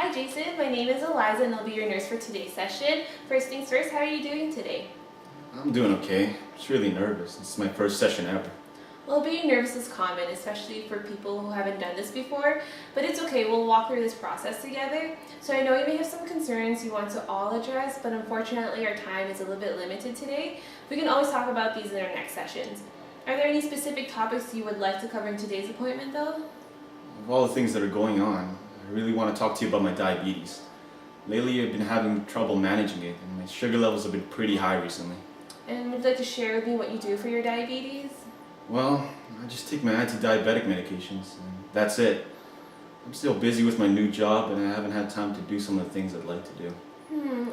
Hi Jason, my name is Eliza and I'll be your nurse for today's session. First things first, how are you doing today? I'm doing okay. Just really nervous. This is my first session ever. Well, being nervous is common, especially for people who haven't done this before, but it's okay, we'll walk through this process together. So I know you may have some concerns you want to all address, but unfortunately our time is a little bit limited today. We can always talk about these in our next sessions. Are there any specific topics you would like to cover in today's appointment though? Of all the things that are going on, I really want to talk to you about my diabetes. Lately I've been having trouble managing it, and my sugar levels have been pretty high recently. And would you like to share with me what you do for your diabetes? Well, I just take my anti-diabetic medications, and that's it. I'm still busy with my new job, and I haven't had time to do some of the things I'd like to do.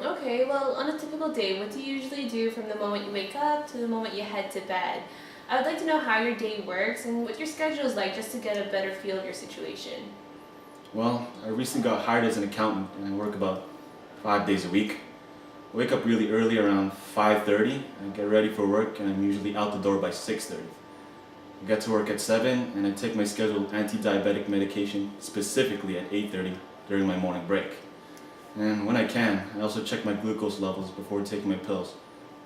Okay, well, on a typical day, what do you usually do from the moment you wake up to the moment you head to bed? I would like to know how your day works and what your schedule is like just to get a better feel of your situation. Well, I recently got hired as an accountant, and I work about 5 days a week. I wake up really early around 5:30, I get ready for work, and I'm usually out the door by 6:30. I get to work at 7, and I take my scheduled anti-diabetic medication specifically at 8:30 during my morning break. And when I can, I also check my glucose levels before taking my pills,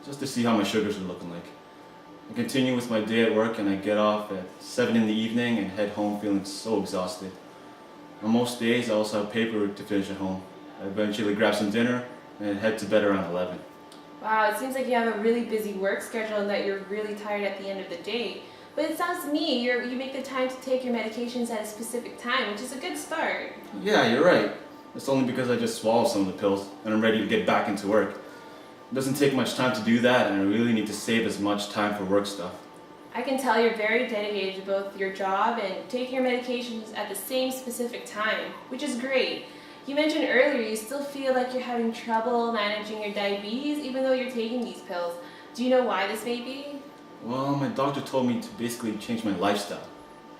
just to see how my sugars are looking like. I continue with my day at work, and I get off at 7 in the evening and head home feeling so exhausted. On most days, I also have paperwork to finish at home. I eventually grab some dinner and head to bed around 11. Wow, it seems like you have a really busy work schedule and that you're really tired at the end of the day. But it sounds to me you make the time to take your medications at a specific time, which is a good start. Yeah, you're right. It's only because I just swallowed some of the pills and I'm ready to get back into work. It doesn't take much time to do that, and I really need to save as much time for work stuff. I can tell you're very dedicated to both your job and taking your medications at the same specific time, which is great. You mentioned earlier you still feel like you're having trouble managing your diabetes even though you're taking these pills. Do you know why this may be? Well, my doctor told me to basically change my lifestyle.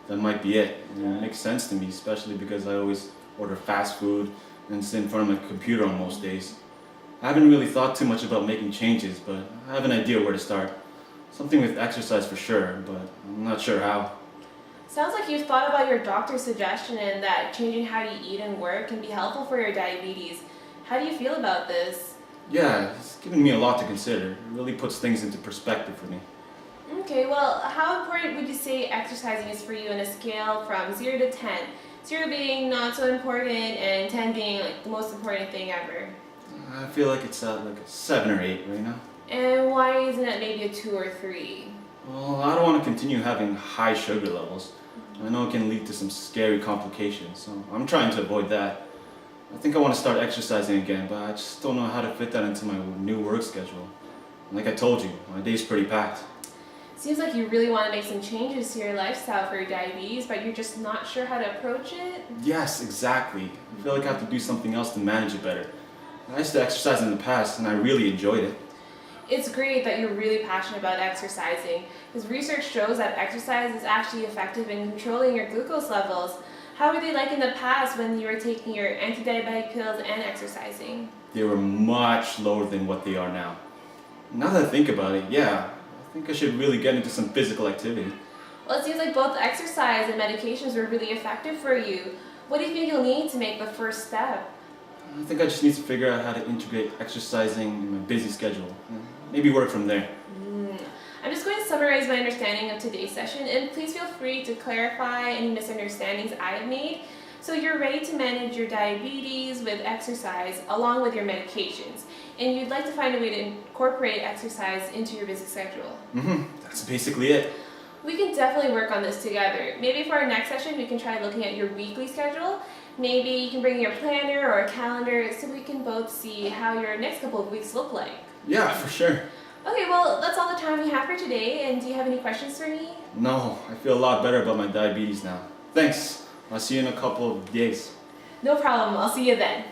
That might be it. And it makes sense to me, especially because I always order fast food and sit in front of my computer on most days. I haven't really thought too much about making changes, but I have an idea where to start. Something with exercise for sure, but I'm not sure how. Sounds like you've thought about your doctor's suggestion and that changing how you eat and work can be helpful for your diabetes. How do you feel about this? Yeah, it's given me a lot to consider. It really puts things into perspective for me. Okay, well, how important would you say exercising is for you on a scale from 0 to 10? 0 being not so important and 10 being like the most important thing ever. I feel like it's like a 7 or 8 right now. And why isn't it maybe a 2 or 3? Well, I don't want to continue having high sugar levels. I know it can lead to some scary complications, so I'm trying to avoid that. I think I want to start exercising again, but I just don't know how to fit that into my new work schedule. Like I told you, my day's pretty packed. Seems like you really want to make some changes to your lifestyle for your diabetes, but you're just not sure how to approach it? Yes, exactly. I feel like I have to do something else to manage it better. I used to exercise in the past, and I really enjoyed it. It's great that you're really passionate about exercising, because research shows that exercise is actually effective in controlling your glucose levels. How were they like in the past when you were taking your anti-diabetic pills and exercising? They were much lower than what they are now. Now that I think about it, yeah, I think I should really get into some physical activity. Well, it seems like both exercise and medications were really effective for you. What do you think you'll need to make the first step? I think I just need to figure out how to integrate exercising in my busy schedule. Maybe work from there. I'm just going to summarize my understanding of today's session, and please feel free to clarify any misunderstandings I have made. So you're ready to manage your diabetes with exercise along with your medications, and you'd like to find a way to incorporate exercise into your busy schedule. That's basically it. We can definitely work on this together. Maybe for our next session we can try looking at your weekly schedule. Maybe you can bring your planner or a calendar so we can both see how your next couple of weeks look like. Yeah, for sure. Okay, well, that's all the time we have for today, and do you have any questions for me? No, I feel a lot better about my diabetes now. Thanks. I'll see you in a couple of days. No problem, I'll see you then.